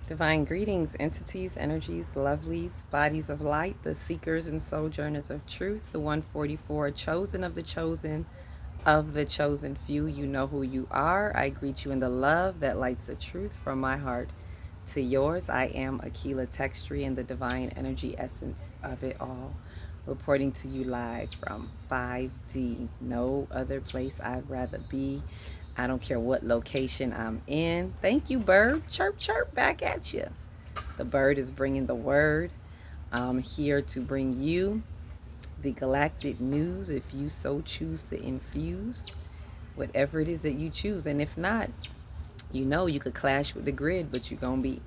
Divine greetings, entities, energies, lovelies, bodies of light, the seekers and sojourners of truth, the 144 chosen of the chosen few. You know who you are. I greet you in the love that lights the truth from my heart to yours. I am akilahextri in the divine energy essence of it all. Reporting to you live from 5D. No other place I'd rather be. I don't care what location I'm in. Thank you, bird. Chirp, chirp, back at you. The bird is bringing the word. I'm here to bring you the galactic news if you so choose to infuse whatever it is that you choose. And if not, you could clash with the grid, but you're going to be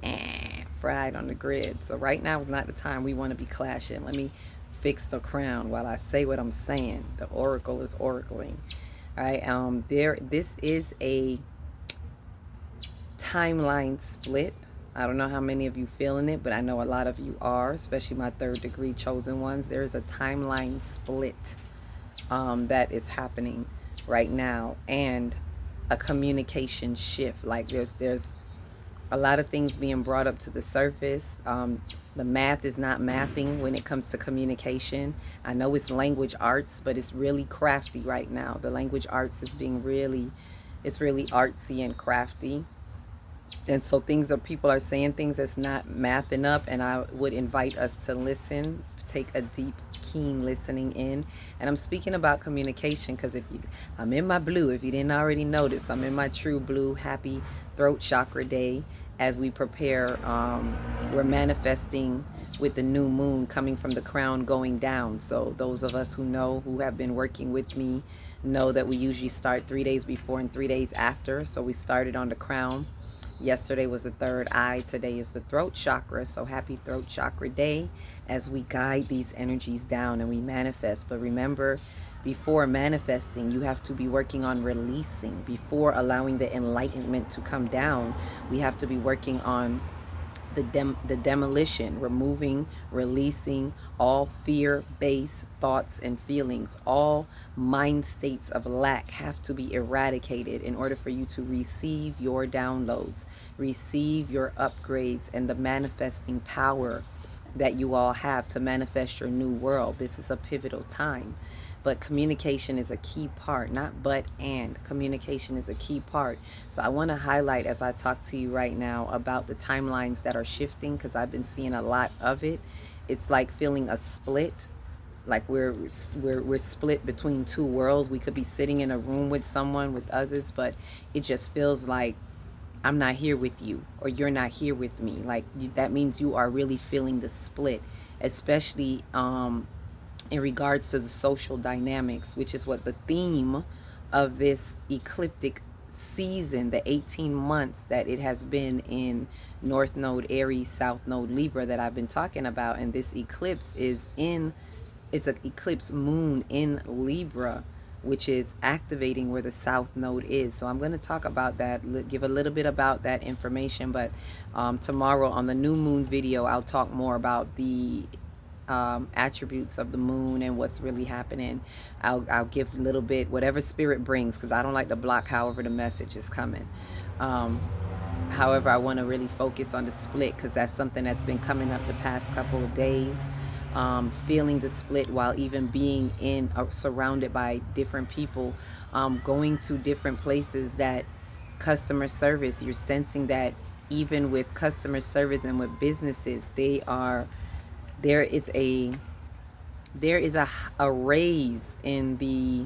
fried on the grid. So right now is not the time we want to be clashing. Let me fix the crown while I say what I'm saying. The oracle is oracling. All right. This is a timeline split. I don't know how many of you feeling it, but I know a lot of you are, especially my third degree chosen ones. There is a timeline split that is happening right now, and a communication shift. Like there's a lot of things being brought up to the surface. The math is not mathing when it comes to communication. I know it's language arts, but it's really crafty right now. The language arts is it's really artsy and crafty. And so people are saying things that's not mathing up, and I would invite us to listen, take a deep, keen listening in. And I'm speaking about communication because I'm in my blue. If you didn't already notice, I'm in my true blue. Happy throat chakra day as we prepare. We're manifesting with the new moon coming from the crown going down. So those of us who have been working with me know that we usually start 3 days before and 3 days after. So we started on the crown. Yesterday was the third eye. Today is the throat chakra. So happy throat chakra day as we guide these energies down and we manifest. But remember, before manifesting, you have to be working on releasing. Before allowing the enlightenment to come down, we have to be working on the demolition, removing, releasing all fear-based thoughts and feelings. All mind states of lack have to be eradicated in order for you to receive your downloads, receive your upgrades, and the manifesting power that you all have to manifest your new world. This is a pivotal time. But communication is a key part, not but and. Communication is a key part. So I want to highlight as I talk to you right now about the timelines that are shifting, because I've been seeing a lot of it. It's like feeling a split, like we're split between two worlds. We could be sitting in a room with someone, with others, but it just feels like I'm not here with you, or you're not here with me. Like that means you are really feeling the split, especially in regards to the social dynamics, which is what the theme of this ecliptic season, the 18 months that it has been in North Node Aries, South Node Libra that I've been talking about. And this eclipse it's an eclipse moon in Libra, which is activating where the South Node is. So I'm going to talk about that, give a little bit about that information. But tomorrow on the new moon video, I'll talk more about the attributes of the moon and what's really happening. I'll give a little bit, whatever spirit brings, because I don't like to block however the message is coming. However, I want to really focus on the split, because that's something that's been coming up the past couple of days. Feeling the split while even being surrounded by different people, going to different places. That customer service, you're sensing that even with customer service and with businesses, there is a raise in the,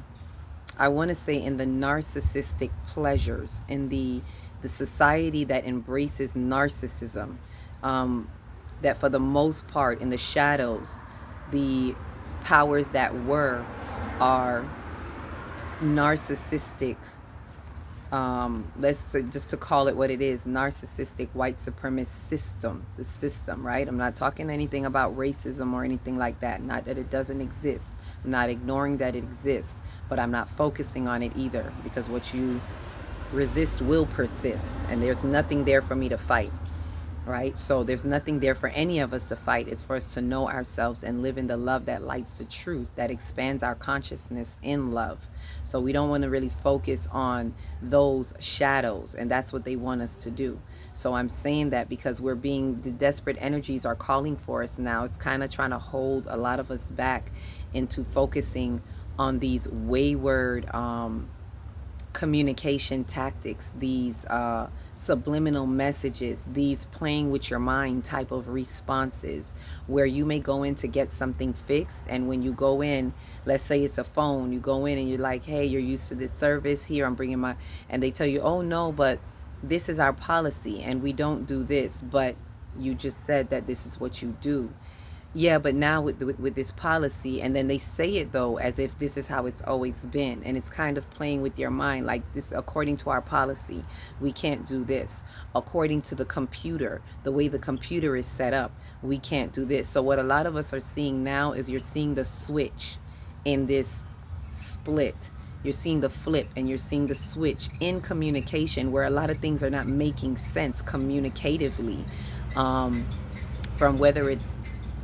I want to say, in the narcissistic pleasures, in the society that embraces narcissism, that for the most part in the shadows, the powers that are narcissistic. Let's say, just to call it what it is, narcissistic white supremacist system, the system, right? I'm not talking anything about racism or anything like that. Not that it doesn't exist. I'm not ignoring that it exists, but I'm not focusing on it either, because what you resist will persist, and there's nothing there for me to fight. right? So there's nothing there for any of us to fight. It's for us to know ourselves and live in the love that lights the truth, that expands our consciousness in love. So we don't want to really focus on those shadows, and that's what they want us to do. So I'm saying that because the desperate energies are calling for us now. It's kind of trying to hold a lot of us back into focusing on these wayward communication tactics, these subliminal messages, these playing with your mind type of responses, where you may go in to get something fixed. And when you go in, let's say it's a phone, you go in and you're like, hey, you're used to this service here, I'm bringing my, and they tell you, oh no, but this is our policy and we don't do this, but you just said that this is what you do. Yeah, but now with this policy, and then they say it though as if this is how it's always been, and it's kind of playing with your mind like this. According to our policy, we can't do this. According to the computer, the way the computer is set up, we can't do this. So what a lot of us are seeing now is you're seeing the switch in this split. You're seeing the flip and you're seeing the switch in communication, where a lot of things are not making sense communicatively, from whether it's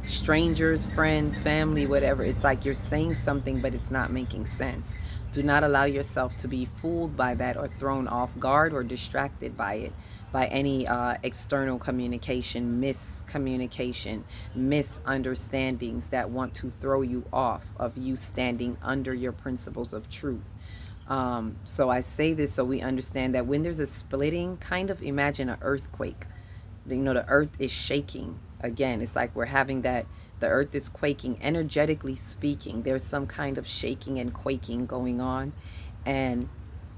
strangers, friends, family, whatever. It's like you're saying something, but it's not making sense. Do not allow yourself to be fooled by that or thrown off guard or distracted by it, by any external communication, miscommunication, misunderstandings that want to throw you off of you standing under your principles of truth. So I say this so we understand that when there's a splitting, kind of imagine an earthquake. The earth is shaking. Again, it's like we're having that, the earth is quaking, energetically speaking. There's some kind of shaking and quaking going on. And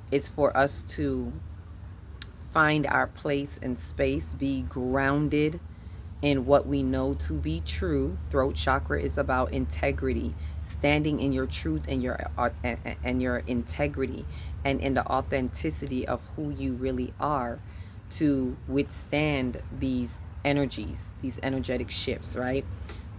it's for us to find our place in space, be grounded in what we know to be true. Throat chakra is about integrity, standing in your truth and your integrity and in the authenticity of who you really are, to withstand these energies, these energetic shifts, right?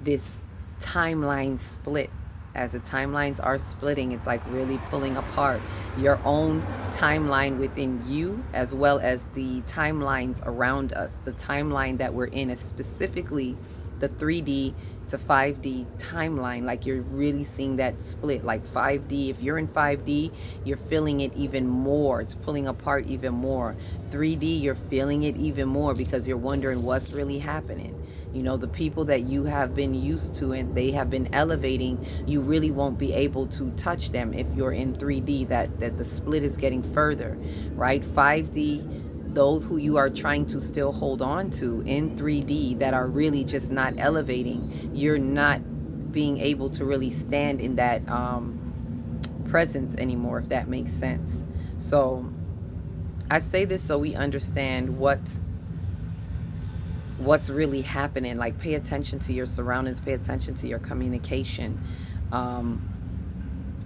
This timeline split. As the timelines are splitting, it's like really pulling apart your own timeline within you, as well as the timelines around us. The timeline that we're in is specifically the 3D to 5D timeline. Like you're really seeing that split. Like 5D, if you're in 5D, you're feeling it even more. It's pulling apart even more. 3D, you're feeling it even more because you're wondering what's really happening. The people that you have been used to and they have been elevating, you really won't be able to touch them if you're in 3D, that the split is getting further, right? 5D, those who you are trying to still hold on to in 3D that are really just not elevating, you're not being able to really stand in that presence anymore, if that makes sense. So I say this so we understand what's really happening. Like, pay attention to your surroundings, pay attention to your communication,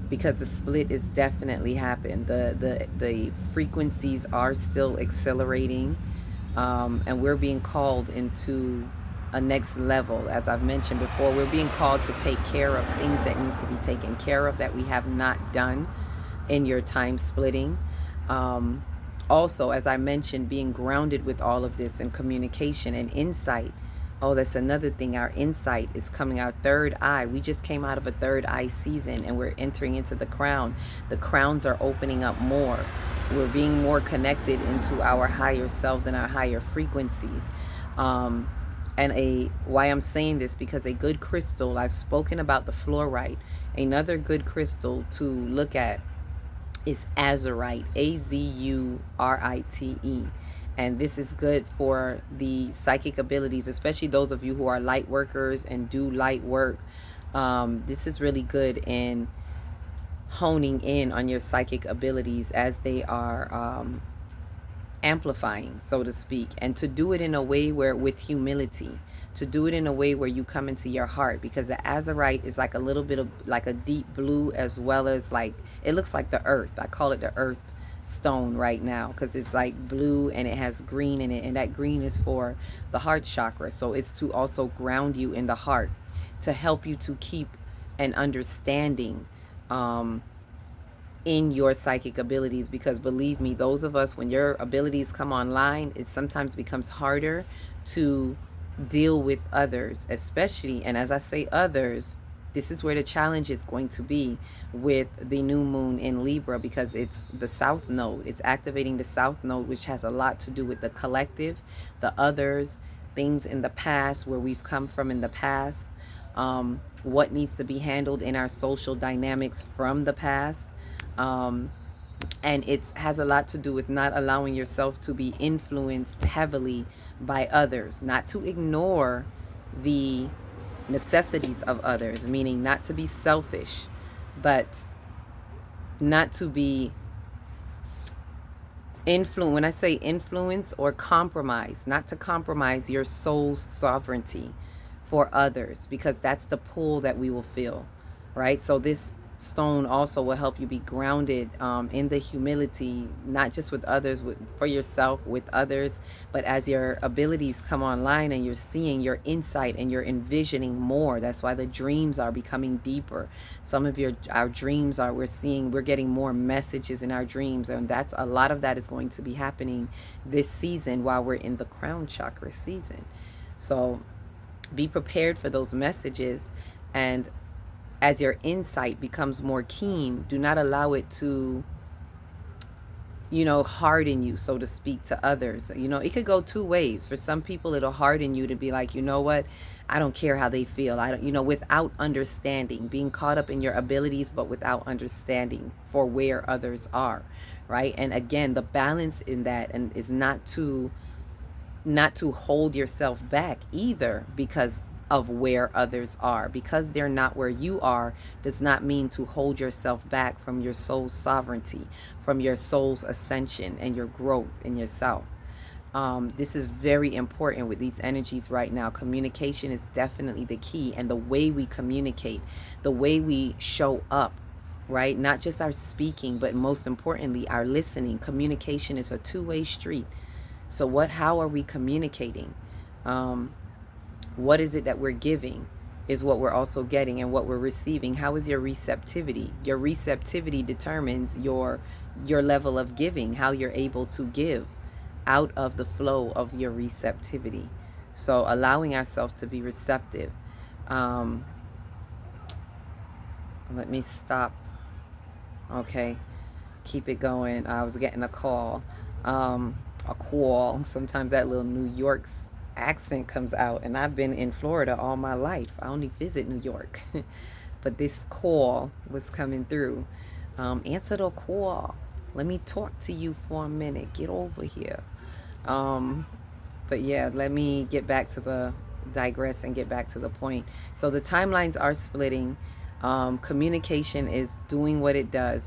because the split is definitely happening. The frequencies are still accelerating, and we're being called into a next level. As I've mentioned before, we're being called to take care of things that need to be taken care of that we have not done in your time splitting. Also, as I mentioned, being grounded with all of this and communication and insight. Oh, that's another thing. Our insight is coming. Our third eye. We just came out of a third eye season and we're entering into the crown. The crowns are opening up more. We're being more connected into our higher selves and our higher frequencies. Why I'm saying this, because a good crystal, I've spoken about the fluorite. Another good crystal to look at is azurite, Azurite. And this is good for the psychic abilities, especially those of you who are light workers and do light work. This is really good in honing in on your psychic abilities as they are amplifying, so to speak, and to do it in a way where, with humility, to do it in a way where you come into your heart, because the azurite is like a little bit of like a deep blue, as well as like, it looks like the earth. I call it the earth stone right now because it's like blue and it has green in it, and that green is for the heart chakra. So it's to also ground you in the heart, to help you to keep an understanding in your psychic abilities, because believe me, those of us, when your abilities come online, it sometimes becomes harder to deal with others, especially, and as I say others, this is where the challenge is going to be with the new moon in Libra, because it's the south node. It's activating the south node, which has a lot to do with the collective, the others, things in the past, where we've come from in the past, what needs to be handled in our social dynamics from the past. And it has a lot to do with not allowing yourself to be influenced heavily by others, not to ignore the necessities of others, meaning not to be selfish, but not to be influence. When I say influence or compromise, not to compromise your soul's sovereignty for others, because that's the pull that we will feel, right? So this stone also will help you be grounded in the humility, not just with others, for yourself, with others, but as your abilities come online and you're seeing your insight and you're envisioning more. That's why the dreams are becoming deeper. Some of our dreams are, we're getting more messages in our dreams, and that's a lot of that is going to be happening this season while we're in the crown chakra season. So be prepared for those messages, and as your insight becomes more keen, do not allow it to, harden you, so to speak, to others. It could go two ways. For some people, it'll harden you to be like, you know what? I don't care how they feel. I don't, without understanding, being caught up in your abilities, but without understanding for where others are, right? And again, the balance in that and is not to hold yourself back either because of where others are. Because they're not where you are does not mean to hold yourself back from your soul's sovereignty, from your soul's ascension and your growth in yourself. This is very important with these energies right now. Communication is definitely the key, and the way we communicate, the way we show up, right? Not just our speaking, but most importantly, our listening. Communication is a two-way street. So how are we communicating? What is it that we're giving is what we're also getting, and what we're receiving. How is your receptivity? Your receptivity determines your level of giving, how you're able to give out of the flow of your receptivity. So allowing ourselves to be receptive. Let me stop. Okay. Keep it going. I was getting a call. A call. Sometimes that little New York accent comes out, and I've been in Florida all my life. I only visit New York. But this call was coming through. Answer the call. Let me talk to you for a minute. Get over here. But yeah, let me get back to the digress and get back to the point. So the timelines are splitting. Communication is doing what it does.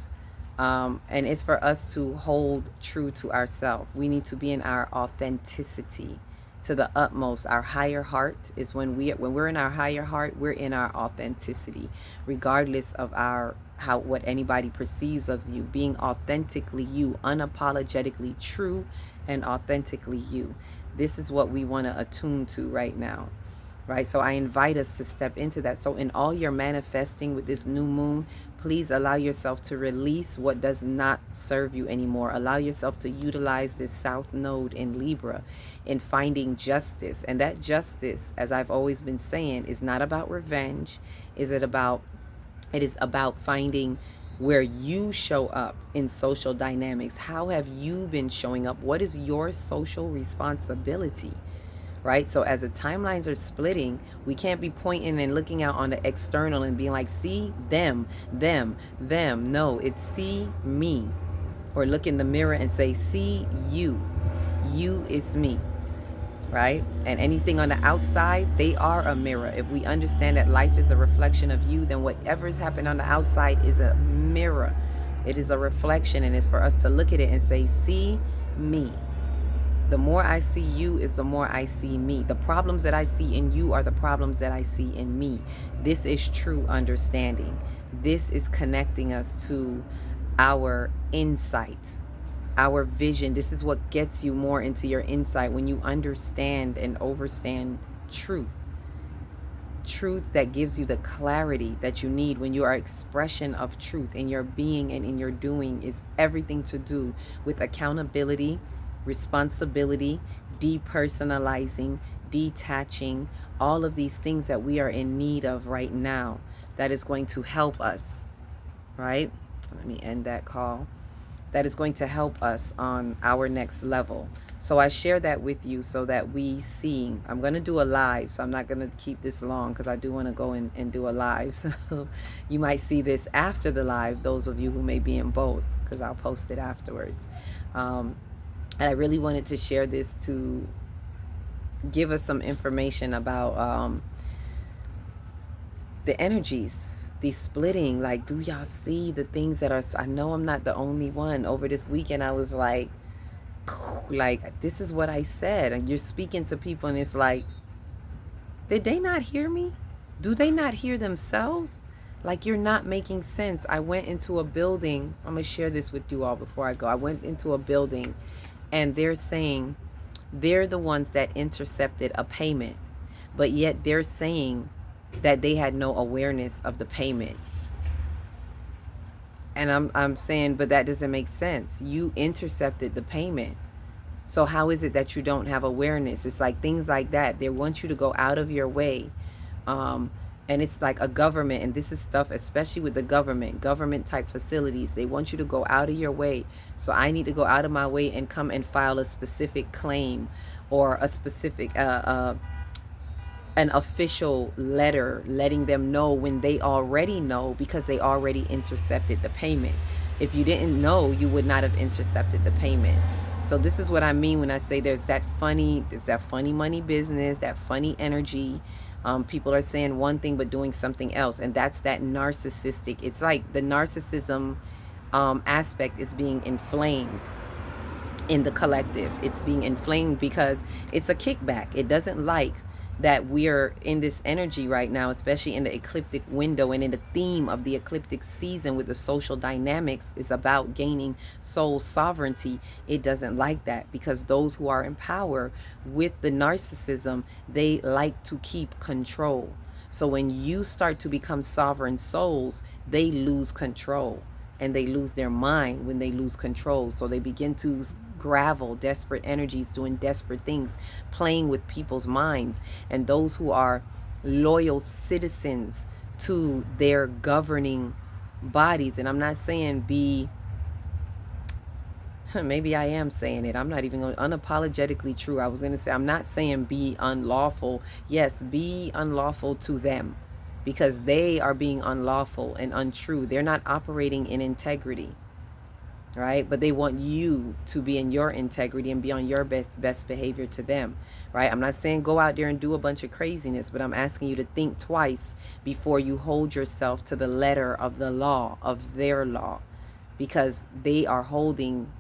And it's for us to hold true to ourselves. We need to be in our authenticity to the utmost. Our higher heart is when we're in our higher heart, we're in our authenticity, regardless of what anybody perceives of you. Being authentically you, unapologetically true and authentically you. This is what we want to attune to right now. Right? So I invite us to step into that. So in all your manifesting with this new moon, please allow yourself to release what does not serve you anymore. Allow yourself to utilize this south node in Libra in finding justice. And that justice, as I've always been saying, is not about revenge. It is about finding where you show up in social dynamics. How have you been showing up? What is your social responsibility? Right? So as the timelines are splitting, we can't be pointing and looking out on the external and being like, see them. No, it's see me. Or look in the mirror and say, see you. You is me. Right? And anything on the outside, they are a mirror. If we understand that life is a reflection of you, then whatever's happened on the outside is a mirror. It is a reflection, and it's for us to look at it and say, see me. The more I see you is the more I see me. The problems that I see in you are the problems that I see in me. This is true understanding. This is connecting us to our insight, our vision. This is what gets you more into your insight when you understand and overstand truth. truth that gives you the clarity that you need when you are expression of truth in your being and in your doing is everything to do with accountability, responsibility, depersonalizing, detaching, all of these things that we are in need of right now that is going to help us, right? Let me end that call. That is going to help us on our next level. So I share that with you so that we see. I'm going to do a live, so I'm not going to keep this long because I do want to go in and do a live. So you might see this after the live, those of you who may be in both, because I'll post it afterwards. And I really wanted to share this to give us some information about the energies, the splitting. Like, do y'all see the things that are, I know I'm not the only one. Over this weekend I was like this is what I said, and you're speaking to people and it's like, did they not hear me? Do they not hear themselves? Like, you're not making sense. I went into a building, I'm gonna share this with you all before I go. I went into a building and they're saying they're the ones that intercepted a payment, but yet they're saying that they had no awareness of the payment. And I'm saying, but that doesn't make sense. You intercepted the payment. So how is it that you don't have awareness? It's like things like that. They want you to go out of your way. And it's like a government, and this is stuff, especially with the government type facilities. They want you to go out of your way. So I need to go out of my way and come and file a specific claim or a specific an official letter letting them know when they already know, because they already intercepted the payment. If you didn't know, you would not have intercepted the payment. So this is what I mean when I say there's that funny money business, that funny energy. People are saying one thing but doing something else, and that's that narcissistic. It's like the narcissism aspect is being inflamed in the collective. It's being inflamed because it's a kickback. It doesn't like that we're in this energy right now, especially in the ecliptic window and in the theme of the ecliptic season with the social dynamics is about gaining soul sovereignty. It doesn't like that because those who are in power with the narcissism, they like to keep control. So when you start to become sovereign souls, they lose control, and they lose their mind when they lose control. So they begin to gravel, desperate energies, doing desperate things, playing with people's minds. And those who are loyal citizens to their governing bodies, and I'm not saying be, maybe I am saying it, I'm not even going unapologetically true. I was going to say, I'm not saying be unlawful. Yes, be unlawful to them, because they are being unlawful and untrue. They're not operating in integrity, right? But they want you to be in your integrity and be on your best behavior to them, right? I'm not saying go out there and do a bunch of craziness, but I'm asking you to think twice before you hold yourself to the letter of the law, of their law, because they are holding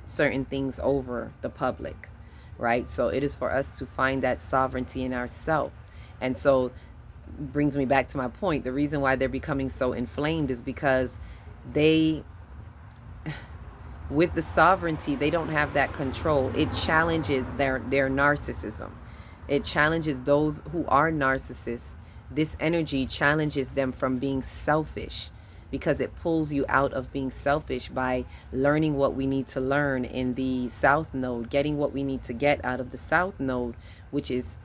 certain things over the public, right? So it is for us to find that sovereignty in ourselves. And so brings me back to my point. The reason why they're becoming so inflamed is because they, with the sovereignty, they don't have that control. It challenges their narcissism. It challenges those who are narcissists. This energy challenges them from being selfish, because it pulls you out of being selfish by learning what we need to learn in the South Node, getting what we need to get out of the South Node, which is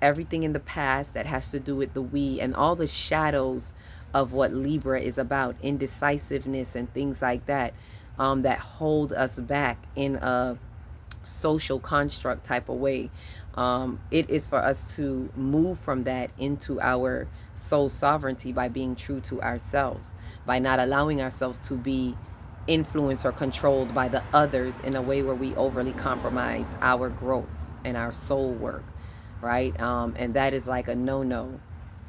everything in the past that has to do with the we and all the shadows of what Libra is about, indecisiveness and things like that, that hold us back in a social construct type of way. It is for us to move from that into our soul sovereignty by being true to ourselves, by not allowing ourselves to be influenced or controlled by the others in a way where we overly compromise our growth and our soul work, right? And that is like a no-no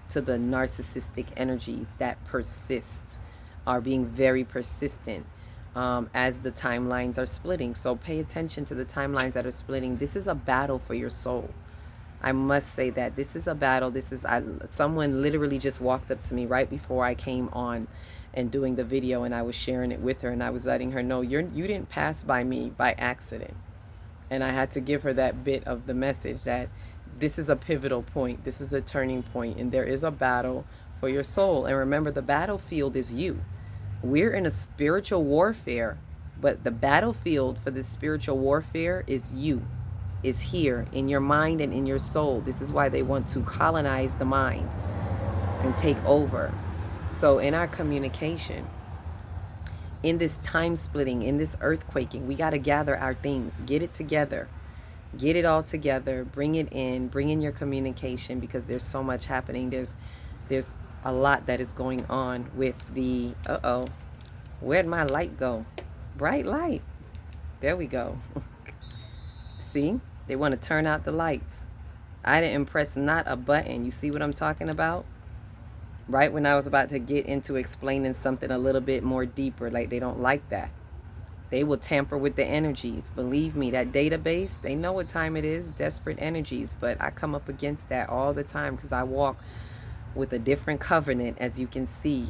to the narcissistic energies that persist, are being very persistent as the timelines are splitting. So pay attention to the timelines that are splitting. This is a battle for your soul. I must say that this is a battle. This is, someone literally just walked up to me right before I came on and doing the video, and I was sharing it with her, and I was letting her know, you didn't pass by me by accident. And I had to give her that bit of the message that This is a pivotal point. This is a turning point, and there is a battle for your soul. And remember, the battlefield is you. We're in a spiritual warfare, but the battlefield for this spiritual warfare is you, is here in your mind and in your soul. This is why they want to colonize the mind and take over. So in our communication, in this time splitting, in this earthquaking, we got to gather our things, get it together, get it all together, bring it in, bring in your communication, because there's so much happening. There's a lot that is going on with the, where'd my light go? Bright light. There we go. See, they want to turn out the lights. I didn't press not a button. You see what I'm talking about? Right when I was about to get into explaining something a little bit more deeper, like they don't like that. They will tamper with the energies. Believe me, that database, they know what time it is, desperate energies. But I come up against that all the time because I walk with a different covenant, as you can see.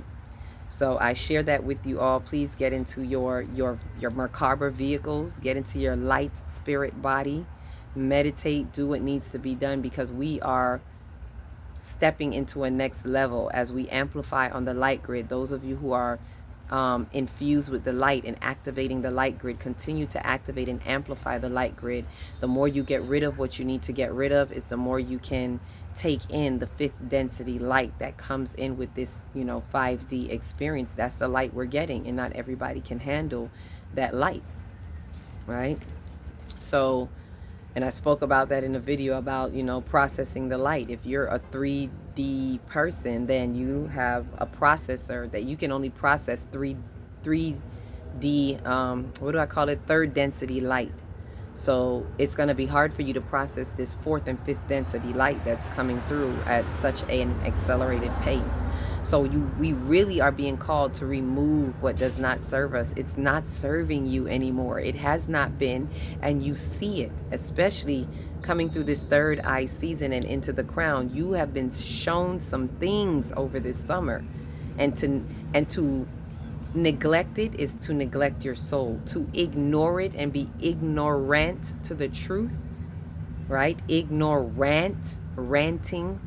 So I share that with you all. Please get into your Merkaba vehicles, get into your light spirit body, meditate, do what needs to be done, because we are stepping into a next level as we amplify on the light grid. Those of you who are infused with the light and activating the light grid, continue to activate and amplify the light grid. The more you get rid of what you need to get rid of, it's the more you can take in the fifth density light that comes in with this 5D experience. That's the light we're getting, and not everybody can handle that light, right? So, and I spoke about that in a video about, processing the light. If you're a 3D person, then you have a processor that you can only process 3D, what do I call it? Third density light. So it's going to be hard for you to process this fourth and fifth density light that's coming through at such an accelerated pace. So we really are being called to remove what does not serve us. It's not serving you anymore. It has not been, and you see it, especially coming through this third eye season and into the crown. You have been shown some things over this summer, and to neglect it is to neglect your soul. To ignore it and be ignorant to the truth, right? Ranting,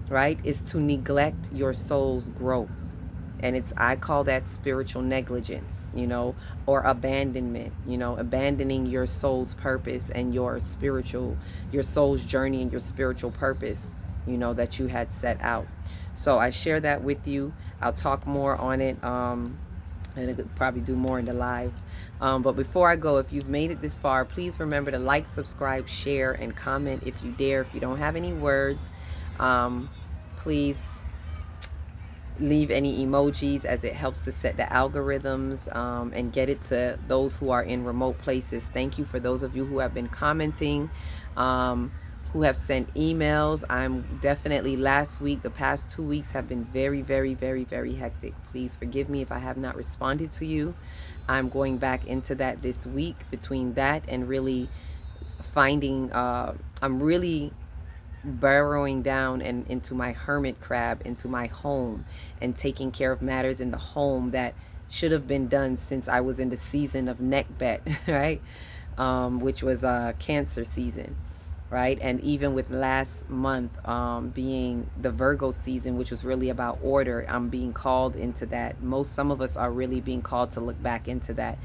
right, is to neglect your soul's growth. And I call that spiritual negligence, or abandonment, abandoning your soul's purpose and your soul's journey and your spiritual purpose, that you had set out. So I share that with you. I'll talk more on it, and I could probably do more in the live. But before I go, if you've made it this far, please remember to like, subscribe, share, and comment if you dare. If you don't have any words, please leave any emojis, as it helps to set the algorithms and get it to those who are in remote places. Thank you for those of you who have been commenting, who have sent emails. I'm definitely, the past 2 weeks have been very, very, very, very hectic. Please forgive me if I have not responded to you. I'm going back into that this week. Between that and really finding, I'm really burrowing down and into my hermit crab, into my home, and taking care of matters in the home that should have been done since I was in the season of Nekbet, right? Which was Cancer season, right? And even with last month being the Virgo season, which was really about order, I'm being called into that. Some of us are really being called to look back into that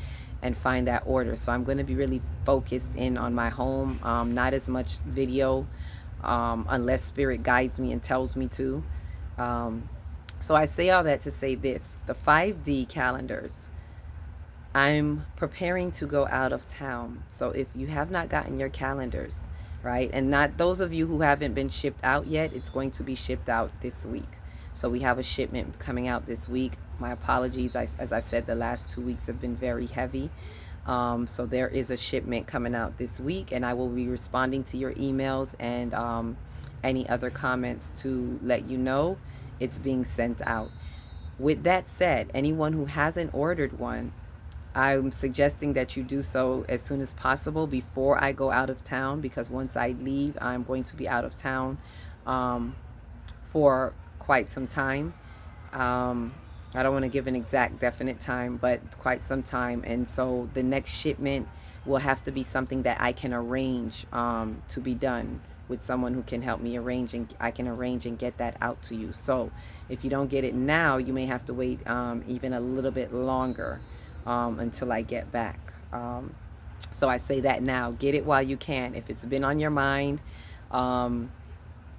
and find that order. So I'm going to be really focused in on my home, not as much video, unless spirit guides me and tells me to. So I say all that to say this: the 5D calendars, I'm preparing to go out of town. So if you have not gotten your calendars, right, and not those of you who haven't been shipped out yet, it's going to be shipped out this week. So we have a shipment coming out this week. My apologies. As I said, the last 2 weeks have been very heavy. So there is a shipment coming out this week, and I will be responding to your emails and any other comments to let you know it's being sent out. With that said, anyone who hasn't ordered one, I'm suggesting that you do so as soon as possible before I go out of town, because once I leave, I'm going to be out of town for quite some time. I don't want to give an exact definite time, but quite some time. And so the next shipment will have to be something that I can arrange to be done, with someone who can help me arrange, and I can arrange and get that out to you. So if you don't get it now, you may have to wait even a little bit longer until I get back. So I say that now. Get it while you can. If it's been on your mind,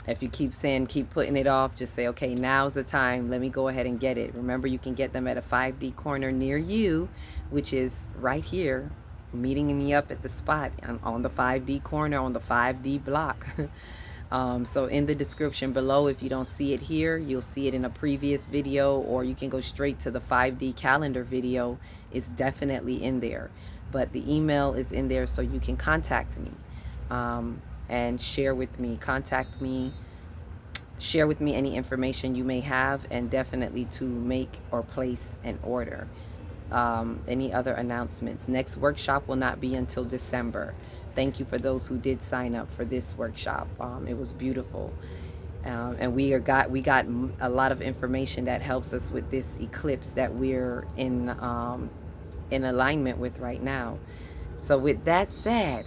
if you keep saying, keep putting it off, just say, okay, now's the time. Let me go ahead and get it. Remember, you can get them at a 5D corner near you, which is right here, meeting me up at the spot on the 5D corner on the 5D block. So in the description below, if you don't see it here, you'll see it in a previous video, or you can go straight to the 5D calendar video. It's definitely in there. But the email is in there, so you can contact me and share with me. Contact me, share with me any information you may have, and definitely to make or place an order. Any other announcements? Next workshop will not be until December. Thank you for those who did sign up for this workshop. It was beautiful. And we got a lot of information that helps us with this eclipse that we're in alignment with right now. So with that said,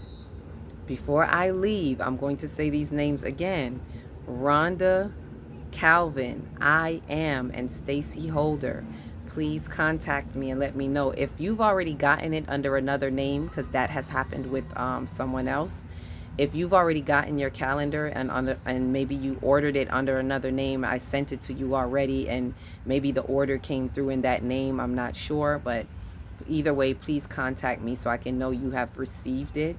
before I leave, I'm going to say these names again. Rhonda, Calvin, I Am, and Stacy Holder. Please contact me and let me know if you've already gotten it under another name, because that has happened with someone else. If you've already gotten your calendar and maybe you ordered it under another name, I sent it to you already, and maybe the order came through in that name, I'm not sure, but either way, please contact me so I can know you have received it.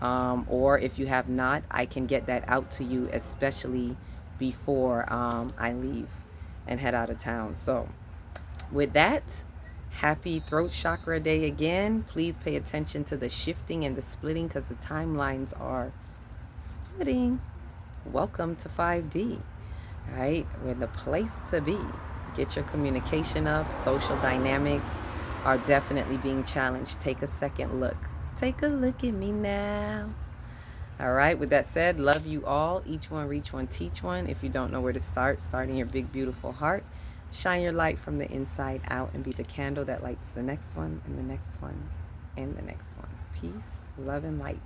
Or if you have not, I can get that out to you, especially before I leave and head out of town. So with that, happy throat chakra day again. Please pay attention to the shifting and the splitting, because the timelines are splitting. Welcome to 5D, right? We're the place to be. Get your communication up. Social dynamics are definitely being challenged. Take a second look. Take a look at me now. All right, with that said, love you all. Each one, reach one, teach one. If you don't know where to start in your big, beautiful heart. Shine your light from the inside out and be the candle that lights the next one and the next one and the next one. Peace, love, and light.